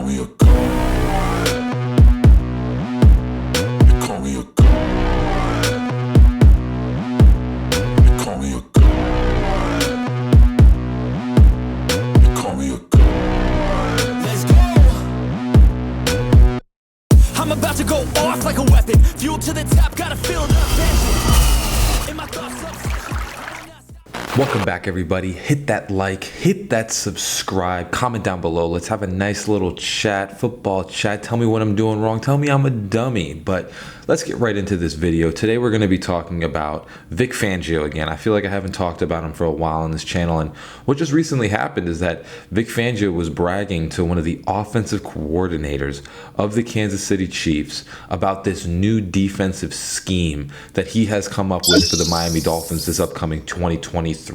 call me a god. They call me a god. They call me a god. They call me a god. Let's go. I'm about to go off like a weapon. Fuel to the top, gotta feel the vengeance. In my thoughts, Welcome back, everybody. Hit that like, hit that subscribe, comment down below. Let's have a nice little chat, football chat. Tell me what I'm doing wrong. Tell me I'm a dummy. But let's get right into this video. Today we're going to be talking about Vic Fangio again. I feel like I haven't talked about him for a while on this channel. And what just recently happened is that Vic Fangio was bragging to one of the offensive coordinators of the Kansas City Chiefs about this new defensive scheme that he has come up with for the Miami Dolphins this upcoming 2023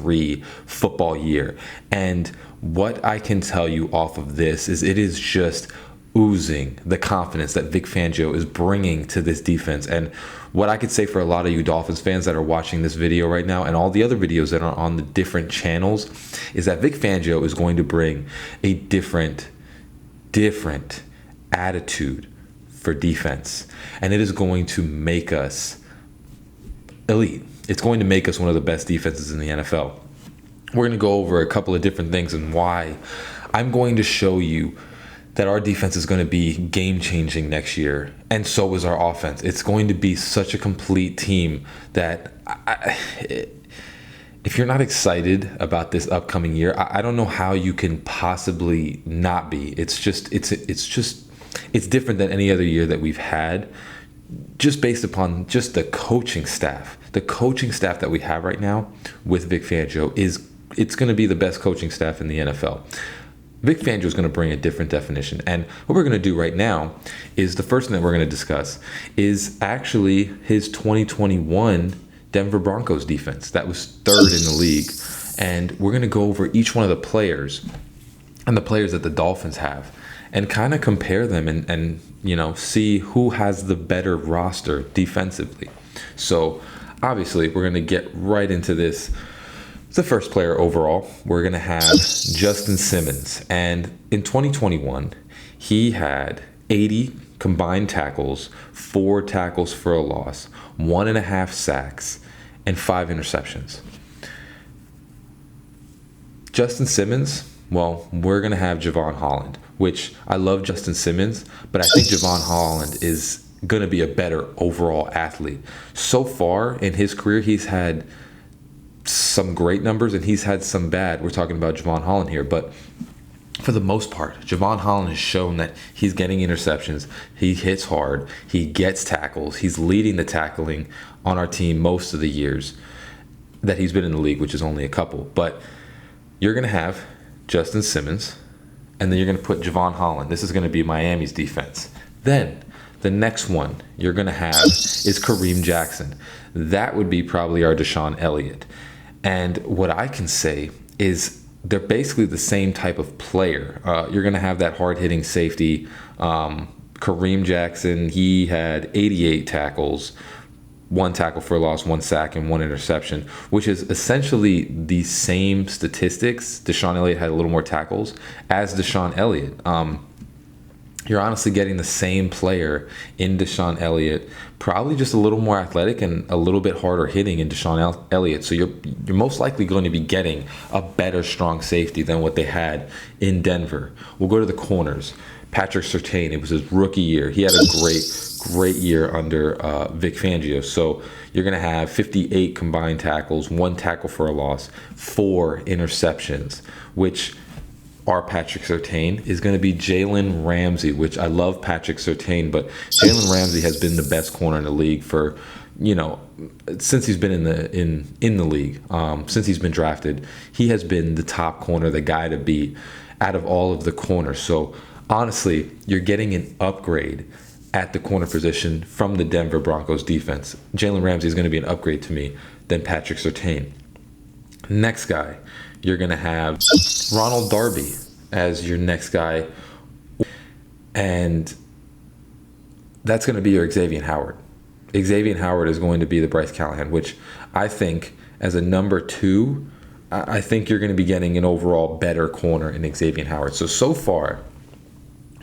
football year. And what I can tell you off of this is it is just oozing the confidence that Vic Fangio is bringing to this defense. And what I could say for a lot of you Dolphins fans that are watching this video right now and all the other videos that are on the different channels is that Vic Fangio is going to bring a different attitude for defense. And it is going to make us elite. It's going to make us one of the best defenses in the NFL. We're going to go over a couple of different things and why. I'm going to show you that our defense is going to be game-changing next year, and so is our offense. It's going to be such a complete team that if you're not excited about this upcoming year, I don't know how you can possibly not be. It's different than any other year that we've had, just based upon just the coaching staff. The coaching staff that we have right now with Vic Fangio it's going to be the best coaching staff in the NFL. Vic Fangio is going to bring a different definition. And what we're going to do right now is the first thing that we're going to discuss is actually his 2021 Denver Broncos defense. That was third in the league. And we're going to go over each one of the players and the players that the Dolphins have and kind of compare them and see who has the better roster defensively. So obviously we're going to get right into this. The first player overall, we're going to have Justin Simmons. And in 2021, he had 80 combined tackles, 4 tackles for a loss, 1.5 sacks, and 5 interceptions. Justin Simmons, well, we're going to have Javon Holland, which I love Justin Simmons, but I think Javon Holland is going to be a better overall athlete. So far in his career, he's had some great numbers and he's had some bad. We're talking about Javon Holland here, but for the most part, Javon Holland has shown that he's getting interceptions, he hits hard, he gets tackles, he's leading the tackling on our team most of the years that he's been in the league, which is only a couple. But you're going to have Justin Simmons, and then you're going to put Javon Holland. This is going to be Miami's defense. Then the next one you're going to have is Kareem Jackson. That would be probably our Deshaun Elliott. And what I can say is they're basically the same type of player. You're going to have that hard-hitting safety. Kareem Jackson, he had 88 tackles, 1 tackle for a loss, 1 sack, and 1 interception, which is essentially the same statistics. Deshaun Elliott had a little more tackles as Deshaun Elliott. You're honestly getting the same player in Deshaun Elliott, probably just a little more athletic and a little bit harder hitting in Deshaun Elliott. So you're most likely going to be getting a better strong safety than what they had in Denver. We'll go to the corners. Patrick Surtain, it was his rookie year. He had a great year under Vic Fangio. So you're going to have 58 combined tackles, 1 tackle for a loss, 4 interceptions, which our Patrick Surtain is going to be Jalen Ramsey, which I love Patrick Surtain, but Jalen Ramsey has been the best corner in the league for, since he's been in the league, since he's been drafted. He has been the top corner, the guy to beat out of all of the corners. So honestly, you're getting an upgrade at the corner position from the Denver Broncos defense. Jalen Ramsey is going to be an upgrade to me than Patrick Surtain. Next guy, you're going to have Ronald Darby as your next guy. And that's going to be your Xavier Howard. Xavier Howard is going to be the Bryce Callahan, which I think as a number 2, I think you're going to be getting an overall better corner in Xavier Howard. So far,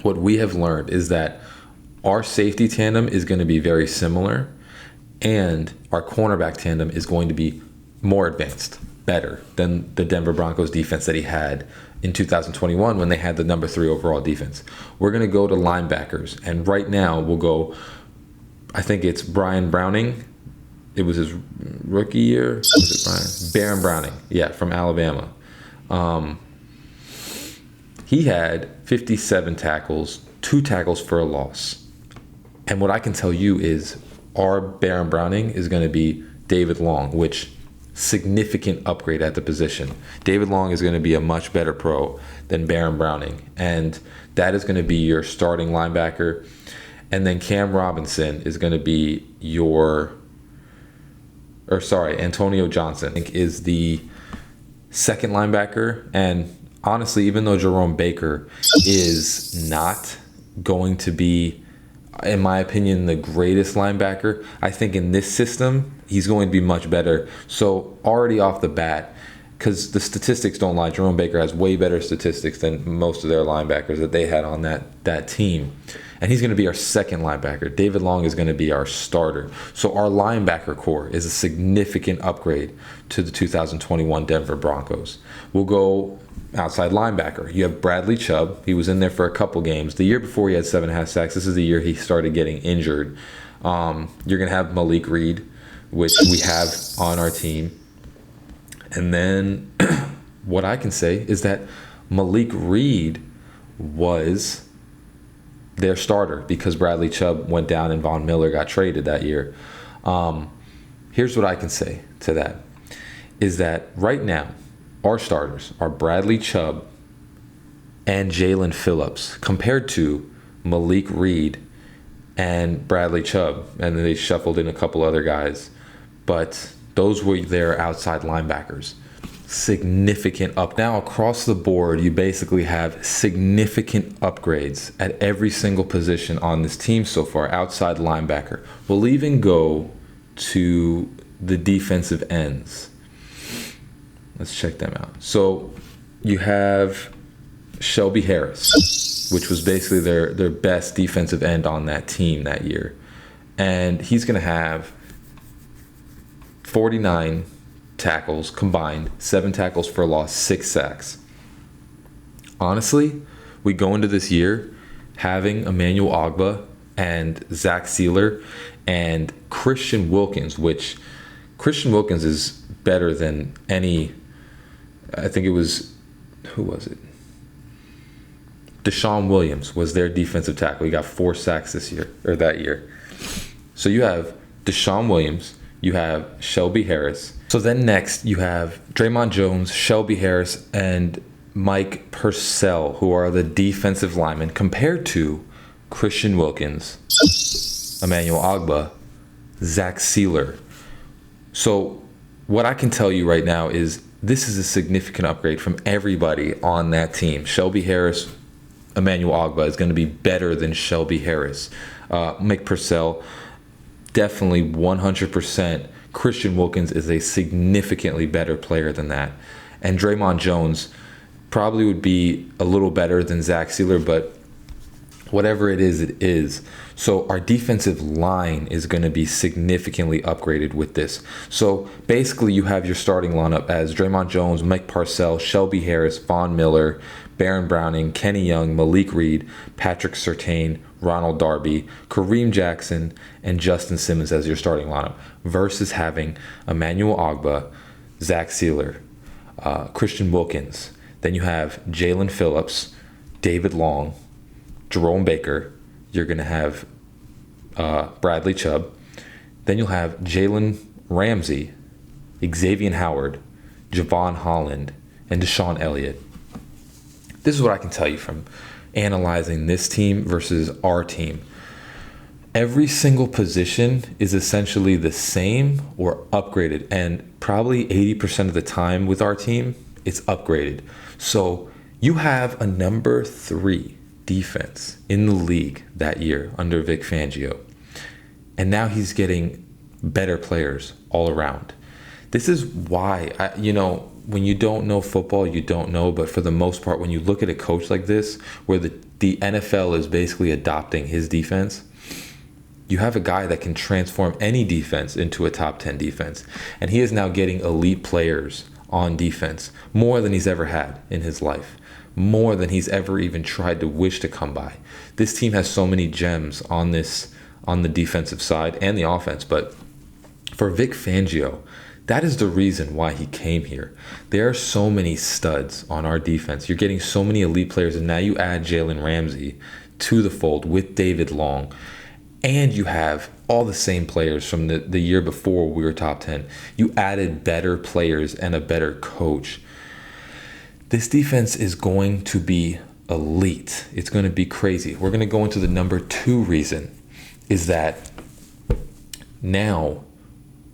what we have learned is that our safety tandem is going to be very similar, and our cornerback tandem is going to be more advanced, better than the Denver Broncos defense that he had in 2021 when they had the number 3 overall defense. We're going to go to linebackers, and right now we'll go, I think it's Brian Browning. It was his rookie year. Was it Brian? Baron Browning, yeah, from Alabama. He had 57 tackles, 2 tackles for a loss. And what I can tell you is our Baron Browning is going to be David Long, which significant upgrade at the position. David Long is going to be a much better pro than Baron Browning. And that is going to be your starting linebacker. And then Cam Robinson is going to be Antonio Johnson is the second linebacker. And honestly, even though Jerome Baker is not going to be, in my opinion, the greatest linebacker, I think in this system, he's going to be much better. So already off the bat, because the statistics don't lie, Jerome Baker has way better statistics than most of their linebackers that they had on that team. And he's going to be our second linebacker. David Long is going to be our starter. So our linebacker core is a significant upgrade to the 2021 Denver Broncos. We'll go outside linebacker. You have Bradley Chubb. He was in there for a couple games. The year before he had 7.5 sacks. This is the year he started getting injured. You're going to have Malik Reed, which we have on our team. And then what I can say is that Malik Reed was their starter because Bradley Chubb went down and Von Miller got traded that year. Here's what I can say to that is that right now, our starters are Bradley Chubb and Jalen Phillips compared to Malik Reed and Bradley Chubb. And then they shuffled in a couple other guys. But those were their outside linebackers. Significant up. Now across the board, you basically have significant upgrades at every single position on this team so far, outside linebacker. We'll even go to the defensive ends. Let's check them out. So you have Shelby Harris, which was basically their best defensive end on that team that year. And he's going to have 49 tackles combined, 7 tackles for a loss, 6 sacks. Honestly, we go into this year having Emmanuel Ogbah and Zach Sealer and Christian Wilkins, which Christian Wilkins is better than any, I think it was, who was it? Deshaun Williams was their defensive tackle. He got 4 sacks this year, or that year. So you have Deshaun Williams, you have Shelby Harris. So then next you have Draymond Jones, Shelby Harris, and Mike Purcell, who are the defensive linemen, compared to Christian Wilkins, Emmanuel Ogbah, Zach Sealer. So what I can tell you right now is this is a significant upgrade from everybody on that team. Shelby Harris, Emmanuel Ogbah is going to be better than Shelby Harris. Mike Purcell, definitely 100%. Christian Wilkins is a significantly better player than that. And Draymond Jones probably would be a little better than Zach Sealer, but whatever it is, it is. So our defensive line is going to be significantly upgraded with this. So basically you have your starting lineup as Draymond Jones, Mike Purcell, Shelby Harris, Von Miller, Baron Browning, Kenny Young, Malik Reed, Patrick Surtain, Ronald Darby, Kareem Jackson, and Justin Simmons as your starting lineup versus having Emmanuel Ogbah, Zach Sealer, Christian Wilkins. Then you have Jalen Phillips, David Long, Jerome Baker. You're going to have Bradley Chubb. Then you'll have Jalen Ramsey, Xavier Howard, Javon Holland, and Deshaun Elliott. This is what I can tell you from analyzing this team versus our team. Every single position is essentially the same or upgraded, and probably 80% of the time with our team, it's upgraded. So you have a number 3 defense in the league that year under Vic Fangio, and now he's getting better players all around. This is why, when you don't know football, you don't know, but for the most part, when you look at a coach like this, where the the NFL is basically adopting his defense. You have a guy that can transform any defense into a top 10 defense. And he is now getting elite players on defense, more than he's ever had in his life, more than he's ever even tried to wish to come by. This team has so many gems on the defensive side and the offense. But for Vic Fangio, that is the reason why he came here. There are so many studs on our defense. You're getting so many elite players, and now you add Jalen Ramsey to the fold with David Long. And you have all the same players from the year before we were top 10. You added better players and a better coach. This defense is going to be elite. It's going to be crazy. We're going to go into the number 2 reason is that now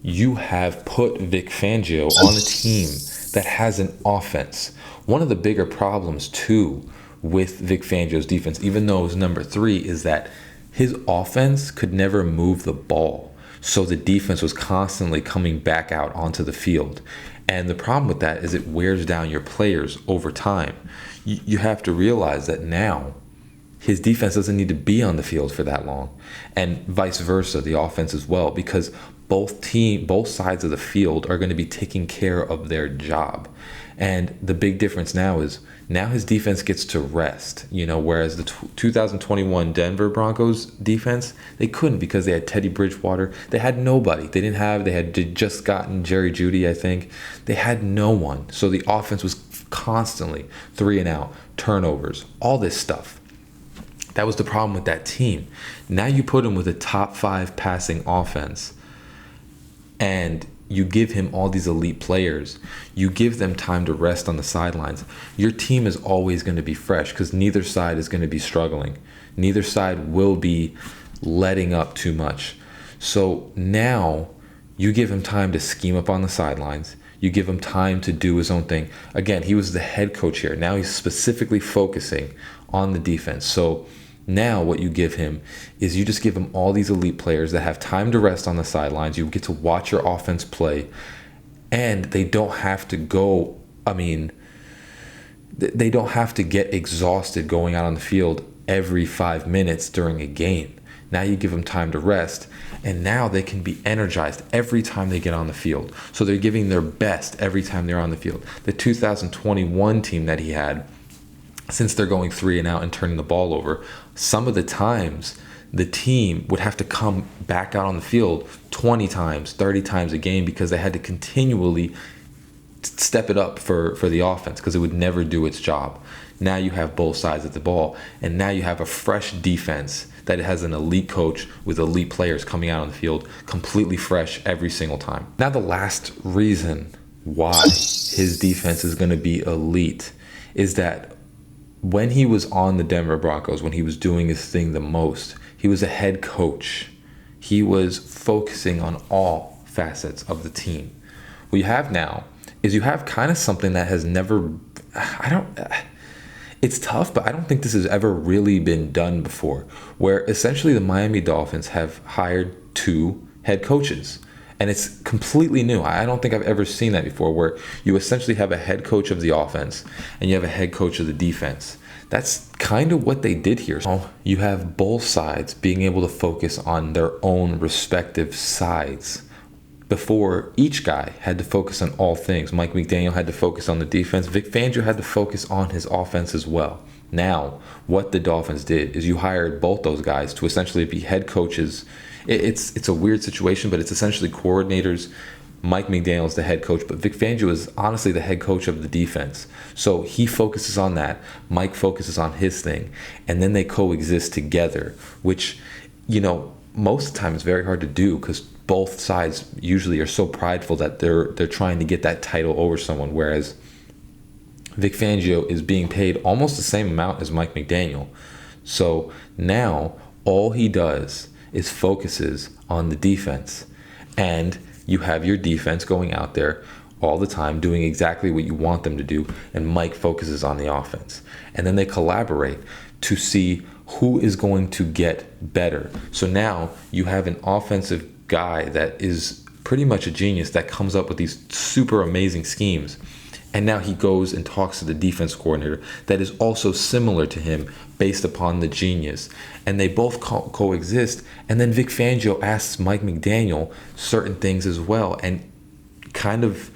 you have put Vic Fangio on a team that has an offense. One of the bigger problems too with Vic Fangio's defense, even though it was number 3, is that his offense could never move the ball. So the defense was constantly coming back out onto the field. And the problem with that is it wears down your players over time. You have to realize that now his defense doesn't need to be on the field for that long. And vice versa, the offense as well, because both sides of the field are going to be taking care of their job. And the big difference now is now his defense gets to rest, whereas the 2021 Denver Broncos defense, they couldn't because they had Teddy Bridgewater. They had nobody. They had just gotten Jerry Jeudy, I think. They had no one. So the offense was constantly 3 and out, turnovers, all this stuff. That was the problem with that team. Now you put him with a top 5 passing offense, and you give him all these elite players. You give them time to rest on the sidelines. Your team is always going to be fresh because neither side is going to be struggling. Neither side will be letting up too much. So now you give him time to scheme up on the sidelines. You give him time to do his own thing. Again, he was the head coach here. Now he's specifically focusing on the defense. So now what you give him is you just give him all these elite players that have time to rest on the sidelines. You get to watch your offense play, and they don't have to they don't have to get exhausted going out on the field every 5 minutes during a game. Now you give them time to rest, and now they can be energized every time they get on the field. So they're giving their best every time they're on the field. The 2021 team that he had, since they're going 3 and out and turning the ball over, some of the times the team would have to come back out on the field 20 times, 30 times a game because they had to continually step it up for the offense because it would never do its job. Now you have both sides of the ball, and now you have a fresh defense that has an elite coach with elite players coming out on the field, completely fresh every single time. Now the last reason why his defense is going to be elite is that when he was on the Denver Broncos, when he was doing his thing the most, he was a head coach. He was focusing on all facets of the team. What you have now is you have kind of something that has never, it's tough, but I don't think this has ever really been done before, where essentially the Miami Dolphins have hired 2 head coaches. And it's completely new. I don't think I've ever seen that before, where you essentially have a head coach of the offense and you have a head coach of the defense. That's kind of what they did here. So you have both sides being able to focus on their own respective sides. Before, each guy had to focus on all things. Mike McDaniel had to focus on the defense. Vic Fangio had to focus on his offense as well. Now, what the Dolphins did is you hired both those guys to essentially be head coaches. It's a weird situation, but it's essentially coordinators. Mike McDaniel is the head coach, but Vic Fangio is honestly the head coach of the defense. So he focuses on that. Mike focuses on his thing, and then they coexist together, which, most of the time is very hard to do because both sides usually are so prideful that they're trying to get that title over someone, whereas Vic Fangio is being paid almost the same amount as Mike McDaniel. So now all he does is focuses on the defense, and you have your defense going out there all the time doing exactly what you want them to do, and Mike focuses on the offense. And then they collaborate to see who is going to get better. So now you have an offensive guy that is pretty much a genius that comes up with these super amazing schemes, And now he goes and talks to the defense coordinator that is also similar to him based upon the genius. And they both coexist. And then Vic Fangio asks Mike McDaniel certain things as well and kind of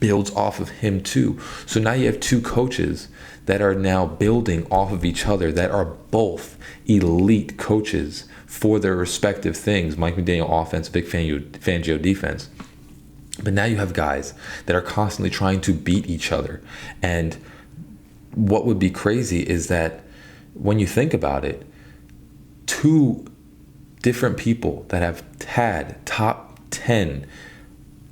builds off of him too. So now you have two coaches that are now building off of each other that are both elite coaches for their respective things. Mike McDaniel offense, Vic Fangio defense. But now you have guys that are constantly trying to beat each other. And what would be crazy is that when you think about it, two different people that have had top 10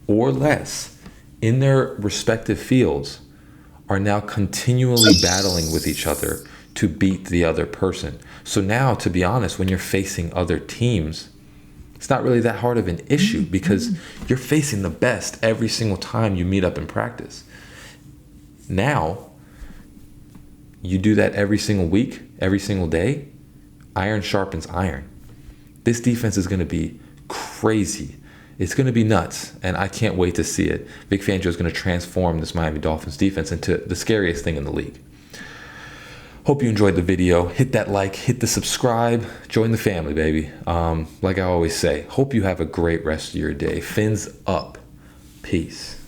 or less in their respective fields are now continually battling with each other to beat the other person. So now, to be honest, when you're facing other teams, it's not really that hard of an issue because you're facing the best every single time you meet up in practice. Now, you do that every single week, every single day, iron sharpens iron. This defense is going to be crazy. It's going to be nuts, and I can't wait to see it. Vic Fangio is going to transform this Miami Dolphins defense into the scariest thing in the league. Hope you enjoyed the video. Hit that like, hit the subscribe, join the family, baby. Like I always say, hope you have a great rest of your day. Fins up. Peace.